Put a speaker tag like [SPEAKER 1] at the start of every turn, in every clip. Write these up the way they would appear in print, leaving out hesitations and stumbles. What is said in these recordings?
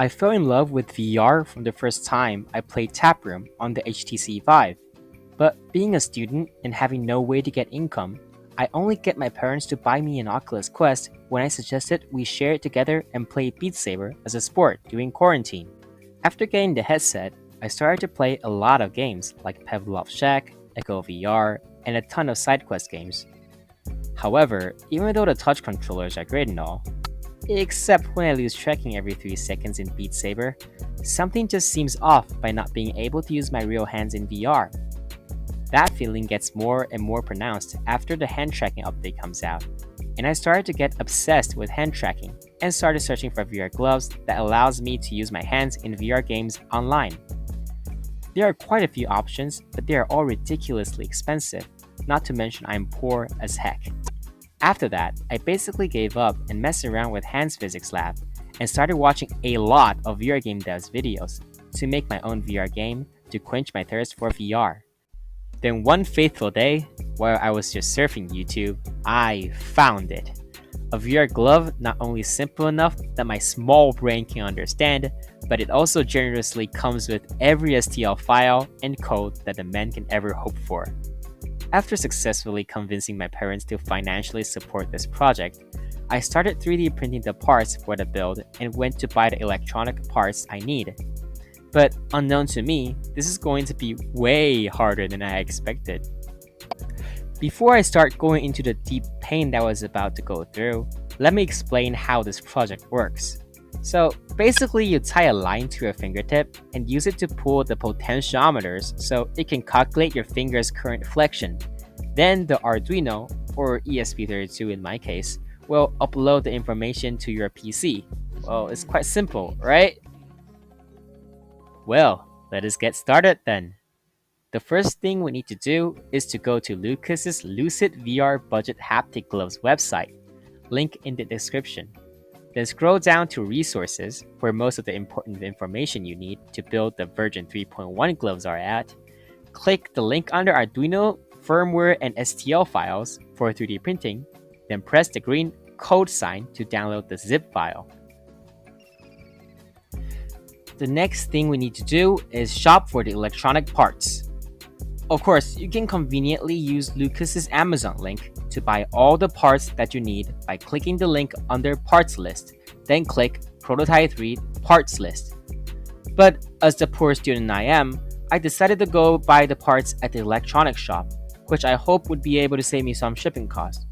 [SPEAKER 1] I fell in love with VR from the first time I played Taproom on the HTC Vive. But being a student and having no way to get income, I only get my parents to buy me an Oculus Quest when I suggested we share it together and play Beat Saber as a sport during quarantine. After getting the headset, I started to play a lot of games like Pavlov's Shack, Echo VR, and a ton of side quest games. However, even though the touch controllers are great and all, except when I lose tracking every 3 seconds in Beat Saber, something just seems off by not being able to use my real hands in VR. That feeling gets more and more pronounced after the hand tracking update comes out, and I started to get obsessed with hand tracking and started searching for VR gloves that allows me to use my hands in VR games online. There are quite a few options, but they are all ridiculously expensive, not to mention I'm poor as heck. After that, I basically gave up and messed around with Hans Physics Lab and started watching a lot of VR game devs videos to make my own VR game to quench my thirst for VR. Then one fateful day, while I was just surfing YouTube, I found it. A VR glove not only simple enough that my small brain can understand, but it also generously comes with every STL file and code that a man can ever hope for. After successfully convincing my parents to financially support this project, I started 3D printing the parts for the build and went to buy the electronic parts I need. But unknown to me, this is going to be way harder than I expected. Before I start going into the deep pain that I was about to go through, let me explain how this project works. So basically you tie a line to your fingertip and use it to pull the potentiometers so it can calculate your finger's current flexion. Then the Arduino, or ESP32 in my case, will upload the information to your PC. Well, it's quite simple, right? Well, let us get started then. The first thing we need to do is to go to Lucas's Lucid VR Budget Haptic Gloves website, link in the description. Then scroll down to Resources, where most of the important information you need to build the version 3.1 gloves are at. Click the link under Arduino, firmware, and STL files for 3D printing, then press the green code sign to download the zip file. The next thing we need to do is shop for the electronic parts. Of course, you can conveniently use Lucas's Amazon link to buy all the parts that you need by clicking the link under Parts List, then click Prototype 3 Parts List. But as the poor student I am, I decided to go buy the parts at the electronics shop, which I hope would be able to save me some shipping costs.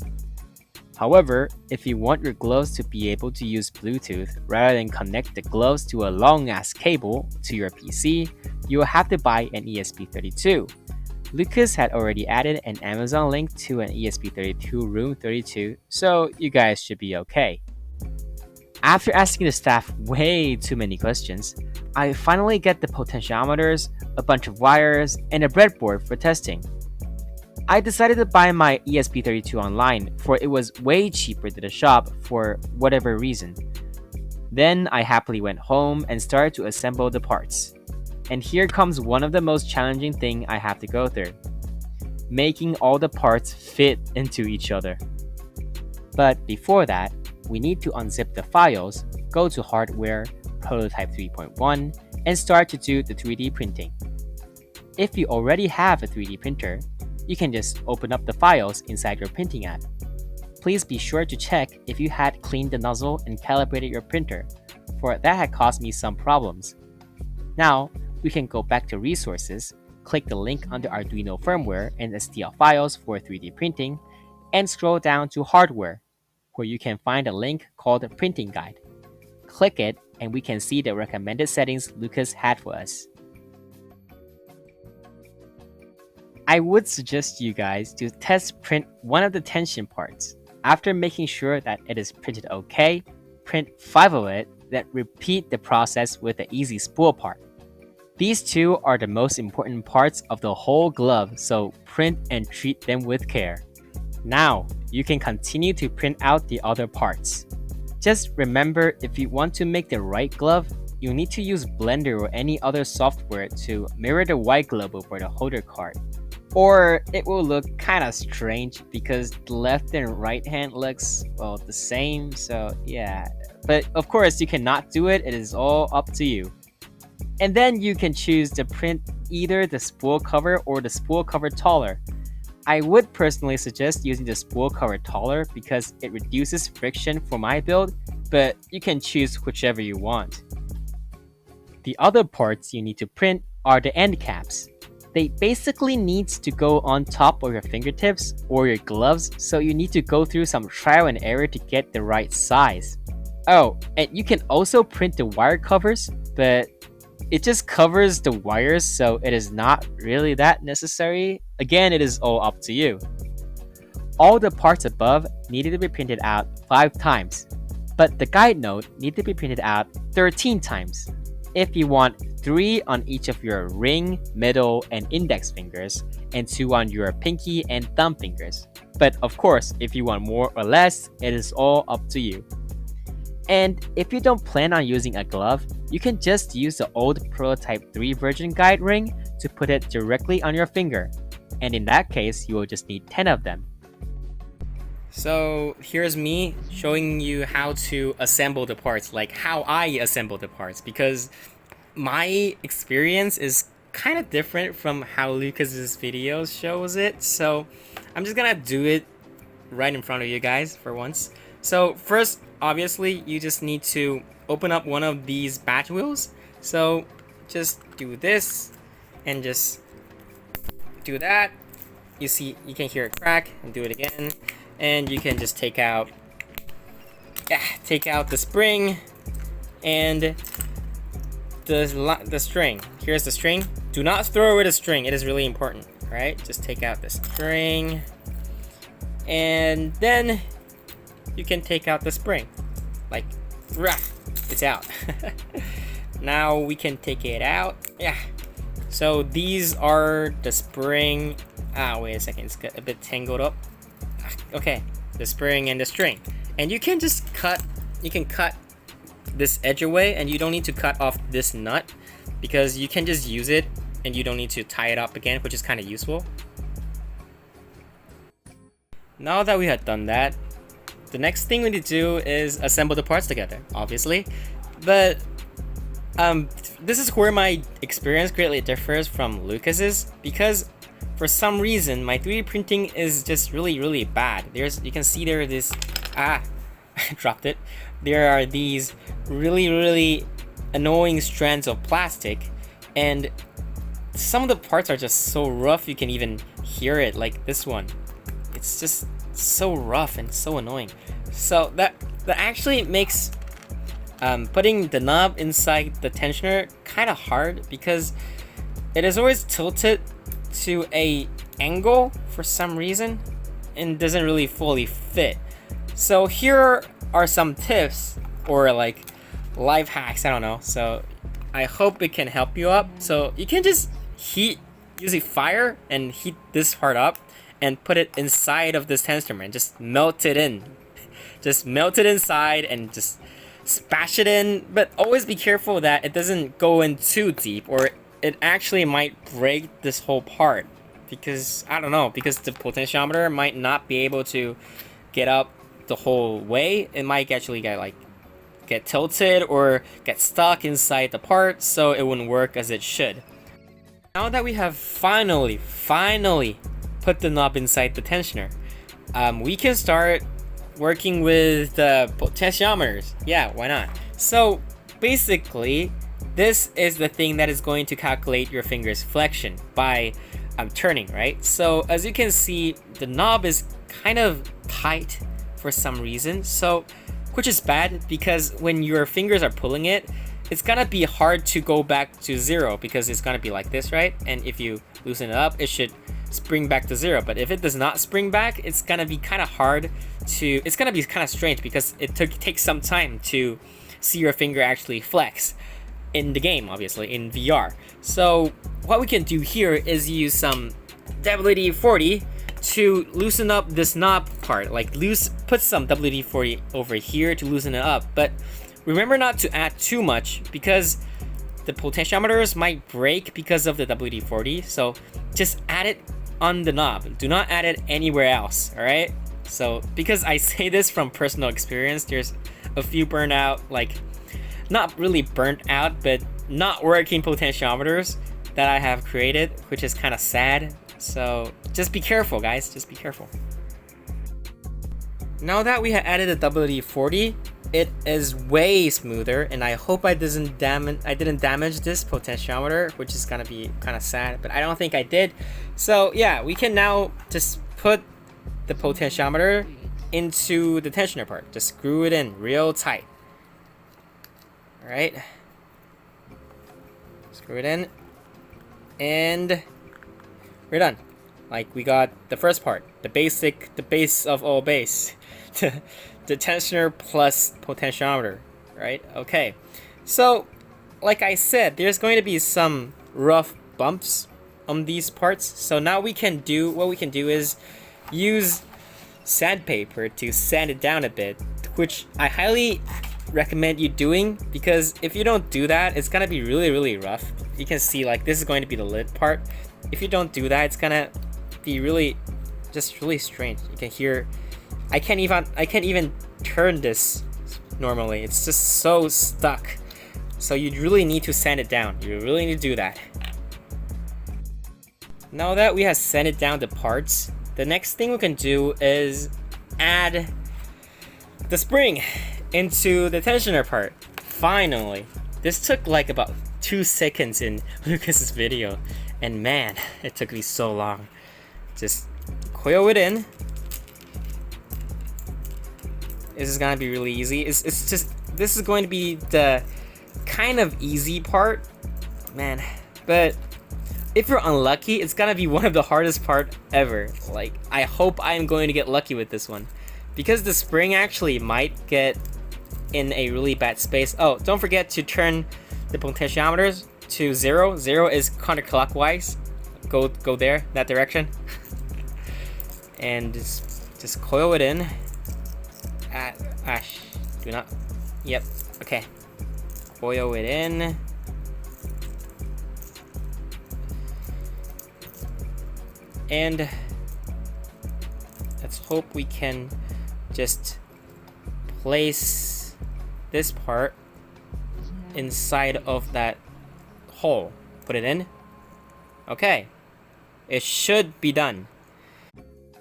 [SPEAKER 1] However, if you want your gloves to be able to use Bluetooth rather than connect the gloves to a long-ass cable to your PC, you will have to buy an ESP32. Lucas had already added an Amazon link to an ESP32 Room 32, so you guys should be okay. After asking the staff way too many questions, I finally get the potentiometers, a bunch of wires, and a breadboard for testing. I decided to buy my ESP32 online, for it was way cheaper than the shop for whatever reason. Then I happily went home and started to assemble the parts. And here comes one of the most challenging things I have to go through: making all the parts fit into each other. But before that, we need to unzip the files, go to Hardware, Prototype 3.1, and start to do the 3D printing. If you already have a 3D printer, you can just open up the files inside your printing app. Please be sure to check if you had cleaned the nozzle and calibrated your printer, for that had caused me some problems. Now, we can go back to Resources, click the link under Arduino firmware and STL files for 3D printing, and scroll down to Hardware, where you can find a link called Printing Guide. Click it and we can see the recommended settings Lucas had for us. I would suggest you guys to test print one of the tension parts. After making sure that it is printed okay, print 5 of it, then repeat the process with the easy spool part. These two are the most important parts of the whole glove, so print and treat them with care. Now, you can continue to print out the other parts. Just remember, if you want to make the right glove, you need to use Blender or any other software to mirror the white glove over the holder card. Or it will look kind of strange because the left and right hand looks, well, the same, so yeah. But of course, you cannot do it, it is all up to you. And then you can choose to print either the spool cover or the spool cover taller. I would personally suggest using the spool cover taller because it reduces friction for my build, but you can choose whichever you want. The other parts you need to print are the end caps. They basically need to go on top of your fingertips or your gloves, so you need to go through some trial and error to get the right size. Oh, and you can also print the wire covers, but it just covers the wires, so it is not really that necessary. Again, it is all up to you. All the parts above needed to be printed out 5 times, but the guide note needed to be printed out 13 times. If you want 3 on each of your ring, middle, and index fingers, and 2 on your pinky and thumb fingers. But of course, if you want more or less, it is all up to you. And if you don't plan on using a glove, you can just use the old Prototype 3 version guide ring to put it directly on your finger. And in that case, you will just need 10 of them. So here's me showing you how to assemble the parts, like how I assemble the parts, because my experience is kind of different from how Lucas's video shows it. So I'm just gonna do it right in front of you guys for once. So first, obviously, you just need to open up one of these batch wheels. So just do this and just do that. You see, you can hear it crack, and do it again. And you can just take out the spring and the string. Here's the string. Do not throw away the string. It is really important. All right, just take out the string, and then you can take out the spring. Like, it's out. Now we can take it out. Yeah. So these are the spring. Wait a second. It's got a bit tangled up. Okay, the spring and the string, and you can just cut this edge away, and you don't need to cut off this nut because you can just use it and you don't need to tie it up again, which is kind of useful. Now that we had done that, the next thing we need to do is assemble the parts together, obviously. But this is where my experience greatly differs from Lucas's, because for some reason my 3D printing is just really bad. You can see there are this I dropped it. There are these really annoying strands of plastic, and some of the parts are just so rough you can even hear it, like this one. It's just so rough and so annoying. So that actually makes putting the knob inside the tensioner kind of hard, because it is always tilted to a angle for some reason and doesn't really fully fit. So here are some tips or like life hacks, I don't know. So I hope it can help you up. So you can just use a fire and heat this part up and put it inside of this tensioner and just melt it in. Just melt it inside and just spash it in, but always be careful that it doesn't go in too deep, or it actually might break this whole part, because I don't know, because the potentiometer might not be able to get up the whole way. It might actually get tilted or get stuck inside the part, so it wouldn't work as it should. Now that we have finally put the knob inside the tensioner, we can start working with the potentiometers. Yeah, why not? So basically, this is the thing that is going to calculate your finger's flexion by turning, right? So as you can see, the knob is kind of tight for some reason, so which is bad, because when your fingers are pulling it, it's gonna be hard to go back to 0, because it's gonna be like this, right? And if you loosen it up, it should spring back to 0. But if it does not spring back, it's gonna be kind of hard to, it's gonna be kind of strange, because it takes some time to see your finger actually flex in the game, obviously in VR. So what we can do here is use some WD-40 to loosen up this knob part, like put some WD-40 over here to loosen it up. But remember not to add too much, because the potentiometers might break because of the WD-40. So just add it on the knob. Do not add it anywhere else, alright? So, because I say this from personal experience, there's a few burnout, like, not really burnt out, but not working potentiometers that I have created, which is kind of sad. So, just be careful, guys. Just be careful. Now that we have added the WD-40, it is way smoother, and I hope I didn't damage this potentiometer, which is gonna be kind of sad, but I don't think I did. So yeah, we can now just put the potentiometer into the tensioner part. Just screw it in real tight. All right, screw it in, and we're done. Like, we got the first part, the base of all base. The tensioner plus potentiometer, right? Okay, so like I said, there's going to be some rough bumps on these parts. So now what we can do is use sandpaper to sand it down a bit, which I highly recommend you doing, because if you don't do that, it's gonna be really rough. You can see, like, this is going to be the lid part. If you don't do that, it's gonna be really strange. You can hear, I can't even turn this normally. It's just so stuck. So you really need to sand it down. You really need to do that. Now that we have sanded down the parts, the next thing we can do is add the spring into the tensioner part. Finally. This took like about 2 seconds in Lucas's video, and man, it took me so long. Just coil it in. This is gonna be really easy. It's just, this is going to be the kind of easy part, man. But if you're unlucky, it's gonna be one of the hardest part ever. Like, I hope I'm going to get lucky with this one, because the spring actually might get in a really bad space. Oh, don't forget to turn the potentiometers to 0. 0 is counterclockwise. Go there, that direction. And just coil it in. Do not. Yep. Okay. Coil it in. And let's hope we can just place this part inside of that hole. Put it in. Okay. It should be done.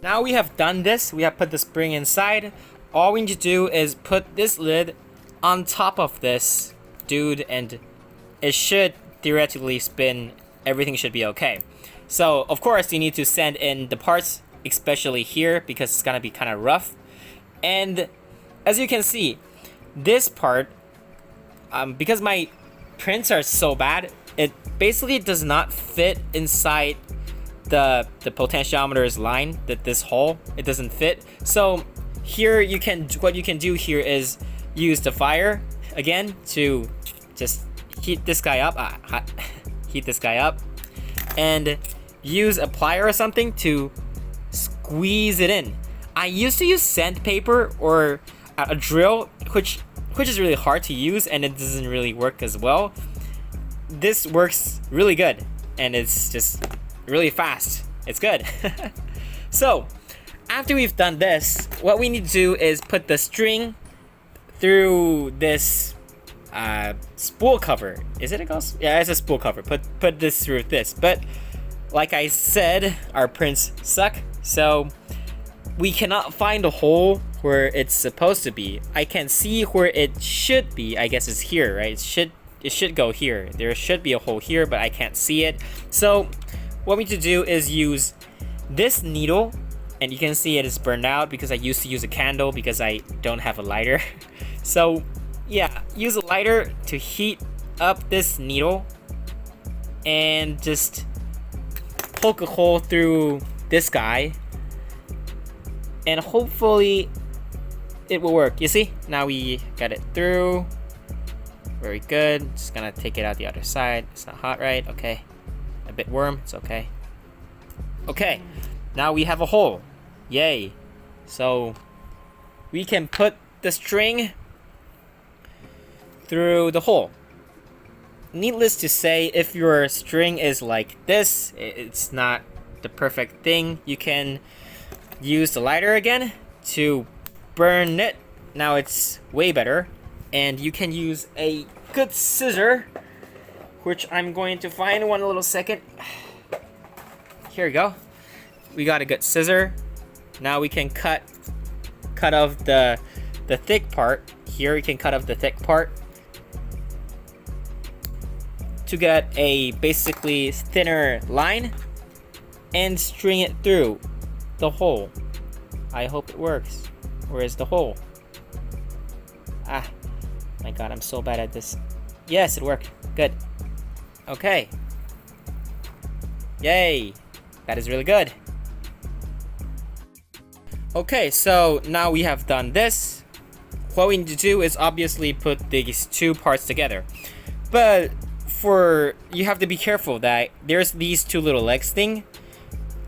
[SPEAKER 1] Now we have done this. We have put the spring inside. All we need to do is put this lid on top of this dude, and it should theoretically spin. Everything should be okay. So of course you need to sand in the parts, especially here, because it's gonna be kind of rough. And as you can see, this part, because my prints are so bad, it basically does not fit inside the potentiometer's line, this hole. It doesn't fit. So here what you can do here is use the fire again to just heat this guy up. Heat this guy up, and use a plier or something to squeeze it in. I used to use sandpaper or a drill, which is really hard to use, and it doesn't really work as well. This works really good, and it's just really fast. It's good. So after we've done this, what we need to do is put the string through this spool cover. Is it a ghost? Yeah, it's a spool cover. Put this through this. But like I said, our prints suck, so we cannot find a hole where it's supposed to be. I can see where it should be. I guess it's here, right? It should go here. There should be a hole here, but I can't see it. So what we need to do is use this needle, and you can see it is burned out because I used to use a candle because I don't have a lighter. So yeah, use a lighter to heat up this needle and just poke a hole through this guy, and hopefully it will work. You see, now we got it through. Very good. Just gonna take it out the other side. It's not hot, right? Okay. A bit warm. It's okay. Okay. Now we have a hole. Yay. So we can put the string through the hole. Needless to say, if your string is like this, it's not the perfect thing, you can use the lighter again to burn it. Now it's way better. And you can use a good scissor, which I'm going to find one little second. Here we go. We got a good scissor. Now we can cut off the thick part. Here we can cut off the thick part to get a basically thinner line and string it through the hole. I hope it works. Where is the hole? Ah, my god, I'm so bad at this. Yes, it worked. Good. Okay. Yay. That is really good. Okay, so now we have done this. What we need to do is obviously put these two parts together. But you have to be careful that there's these two little legs thing.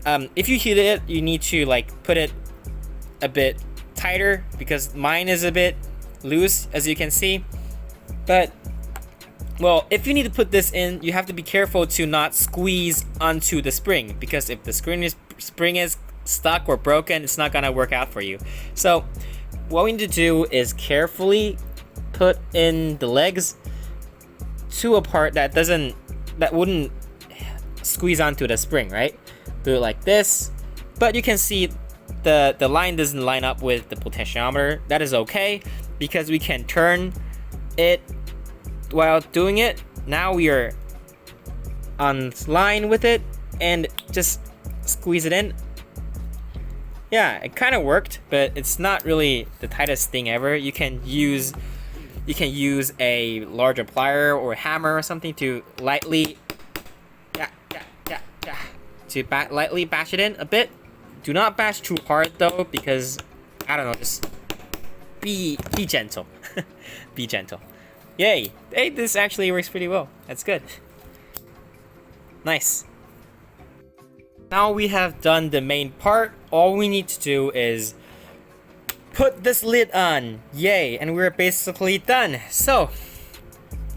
[SPEAKER 1] If you hit it, you need to like put it a bit tighter because mine is a bit loose, as you can see. But well, if you need to put this in, you have to be careful to not squeeze onto the spring, because if the spring is stuck or broken, it's not gonna work out for you. So what we need to do is carefully put in the legs to a part that wouldn't squeeze onto the spring, right? Do it like this. But you can see the line doesn't line up with the potentiometer. That is okay, because we can turn it while doing it. Now we are on line with it and just squeeze it in. Yeah, it kind of worked, but it's not really the tightest thing ever. You can use a larger plier or hammer or something to lightly lightly bash it in a bit. Do not bash too hard though, because I don't know, just be gentle. Be gentle. Yay! Hey, this actually works pretty well. That's good. Nice. Now we have done the main part. All we need to do is put this lid on. Yay! And we're basically done. So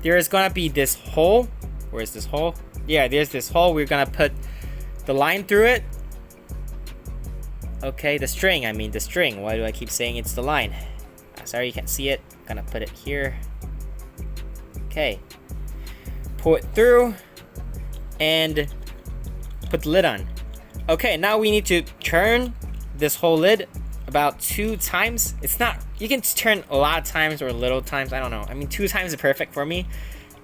[SPEAKER 1] there is gonna be this hole. Where's this hole? Yeah, there's this hole. We're gonna put the line through it. Okay, the string. I mean the string. Why do I keep saying it's the line? Sorry, you can't see it. Gonna put it here. Okay. Pull it through and put the lid on. Okay, now we need to turn this whole lid about 2 times. It's not, you can turn a lot of times or little times, I don't know. I mean, 2 times is perfect for me.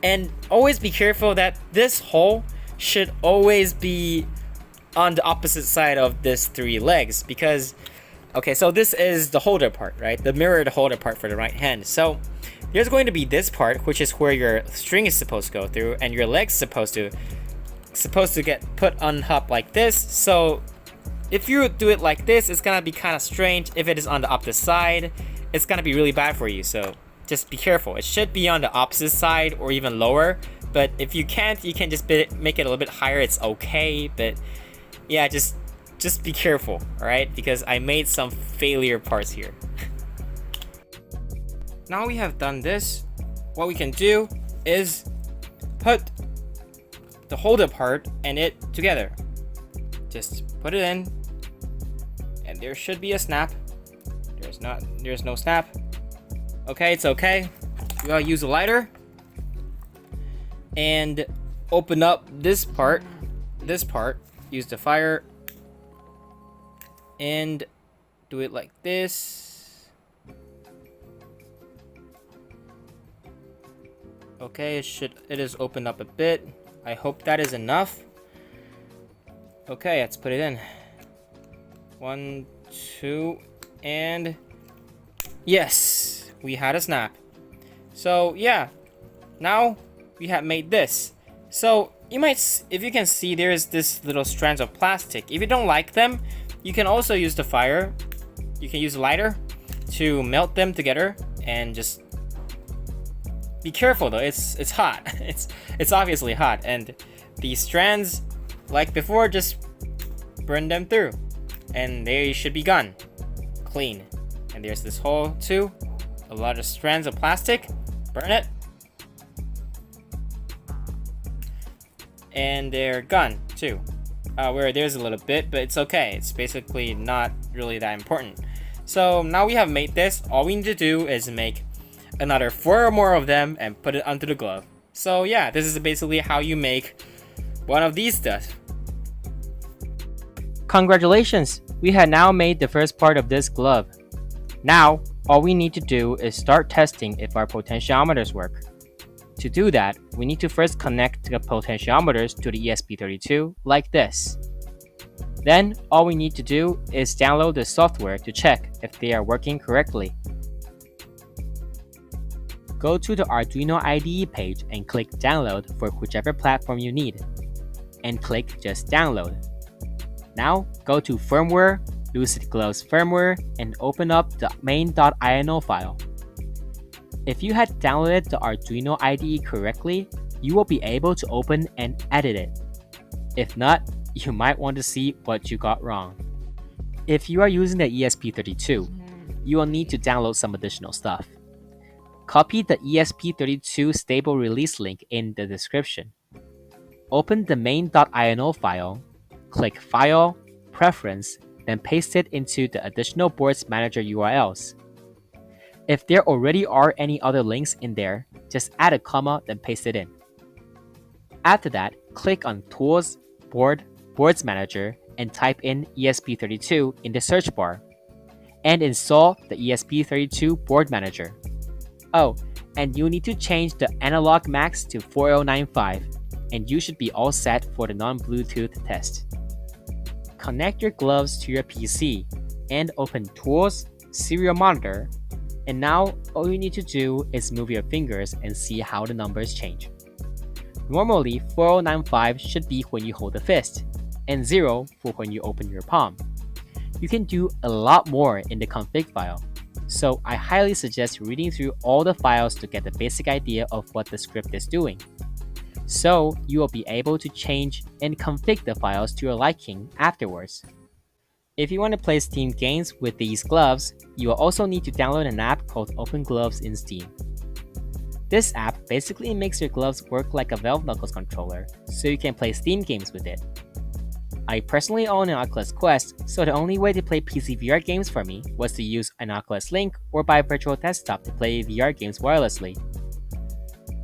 [SPEAKER 1] And always be careful that this hole should always be on the opposite side of this 3 legs, because, okay, so this is the holder part, right? The mirrored holder part for the right hand. So there's going to be this part, which is where your string is supposed to go through, and your leg's supposed to get put on top like this. So if you do it like this, it's gonna be kind of strange. If it is on the opposite side, it's gonna be really bad for you. So just be careful. It should be on the opposite side or even lower. But if you can't, you can just make it a little bit higher. It's okay. But yeah, just be careful, all right? Because I made some failure parts here. Now we have done this, what we can do is put the holder part and it together. Just put it in, and there should be a snap. There's no snap. Okay, it's okay. You gotta use a lighter and open up this part, use the fire and do it like this. Okay, it is opened up a bit. I hope that is enough. Okay, let's put it in. 1, 2, and yes, we had a snap. So yeah, now we have made this. So you might, if you can see, there's this little strands of plastic. If you don't like them, you can also use the fire. You can use a lighter to melt them together, and just be careful though. It's hot. It's obviously hot, and these strands, like before, just burn them through, and they should be gone, clean. And there's this hole too. A lot of strands of plastic. Burn it, and they're gone too.
[SPEAKER 2] where there's a little bit, but it's okay. It's basically not really that important. So now we have made this. All we need to do is make another 4 more of them and put it onto the glove. So yeah, this is basically how you make one of these stuff.
[SPEAKER 1] Congratulations! We have now made the first part of this glove. Now, all we need to do is start testing if our potentiometers work. To do that, we need to first connect the potentiometers to the ESP32 like this. Then, all we need to do is download the software to check if they are working correctly. Go to the Arduino IDE page and click Download for whichever platform you need, and click Just Download. Now, go to Firmware, Lucid Gloves Firmware, and open up the main.ini file. If you had downloaded the Arduino IDE correctly, you will be able to open and edit it. If not, you might want to see what you got wrong. If you are using the ESP32, you will need to download some additional stuff. Copy the ESP32 stable release link in the description. Open the main.ini file, click File, Preference, then paste it into the additional boards manager URLs. If there already are any other links in there, just add a comma then paste it in. After that, click on Tools, Boards Manager, and type in ESP32 in the search bar, and install the ESP32 Board Manager. Oh, and you need to change the analog max to 4095, and you should be all set for the non-Bluetooth test. Connect your gloves to your PC, and open Tools, Serial Monitor, and now all you need to do is move your fingers and see how the numbers change. Normally, 4095 should be when you hold a fist, and 0 for when you open your palm. You can do a lot more in the config file, so I highly suggest reading through all the files to get the basic idea of what the script is doing. So you will be able to change and config the files to your liking afterwards. If you want to play Steam games with these gloves, you will also need to download an app called Open Gloves in Steam. This app basically makes your gloves work like a Valve Knuckles controller, so you can play Steam games with it. I personally own an Oculus Quest, so the only way to play PC VR games for me was to use an Oculus Link or buy a virtual desktop to play VR games wirelessly.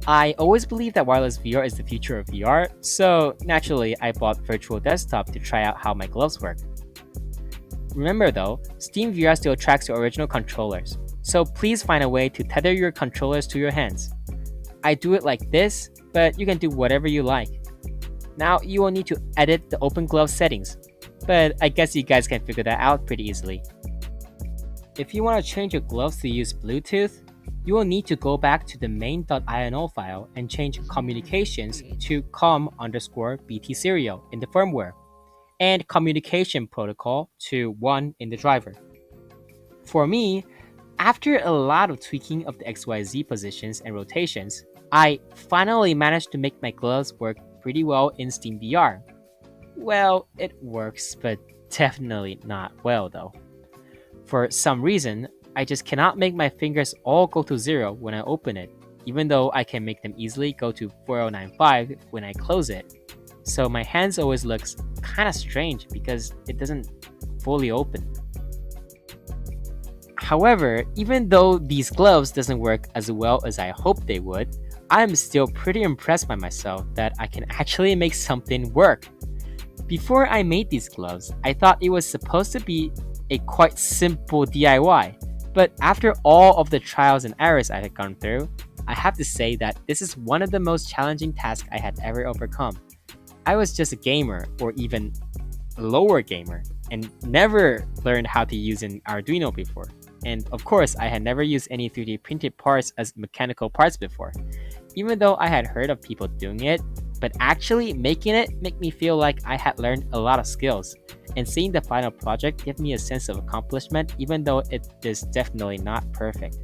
[SPEAKER 1] I always believed that wireless VR is the future of VR, so naturally I bought virtual desktop to try out how my gloves work. Remember though, Steam VR still tracks your original controllers, so please find a way to tether your controllers to your hands. I do it like this, but you can do whatever you like. Now you will need to edit the Open Glove settings, but I guess you guys can figure that out pretty easily. If you want to change your gloves to use Bluetooth, you will need to go back to the main.ini file and change communications to com_BT serial in the firmware, and communication protocol to 1 in the driver. For me, after a lot of tweaking of the XYZ positions and rotations, I finally managed to make my gloves work pretty well in Steam VR. Well, it works, but definitely not well though. For some reason, I just cannot make my fingers all go to 0 when I open it, even though I can make them easily go to 4095 when I close it. So my hands always looks kinda strange because it doesn't fully open. However, even though these gloves doesn't work as well as I hoped they would, I'm still pretty impressed by myself that I can actually make something work. Before I made these gloves, I thought it was supposed to be a quite simple DIY, but after all of the trials and errors I had gone through, I have to say that this is one of the most challenging tasks I had ever overcome. I was just a gamer, or even a lower gamer, and never learned how to use an Arduino before. And of course, I had never used any 3D printed parts as mechanical parts before, even though I had heard of people doing it, but actually making it made me feel like I had learned a lot of skills, and seeing the final project gave me a sense of accomplishment even though it is definitely not perfect.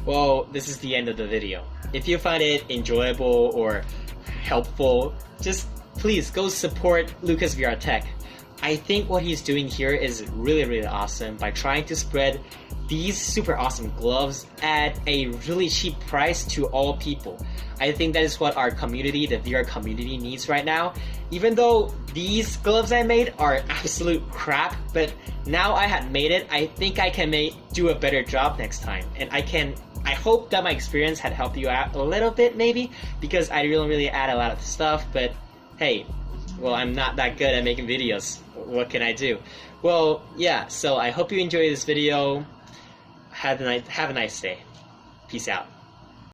[SPEAKER 2] Well, this is the end of the video. If you find it enjoyable or helpful, just please go support Lucas VRTech. I think what he's doing here is really awesome by trying to spread
[SPEAKER 1] these super awesome gloves at a really cheap price to all people. I think that is what our community, the VR community, needs right now. Even though these gloves I made are absolute crap, but now I had made it, I think I can do a better job next time. And I hope that my experience had helped you out a little bit maybe, because I don't really add a lot of stuff, but hey, well, I'm not that good at making videos. What can I do? Well, yeah, so I hope you enjoyed this video. Have a nice day. Peace out.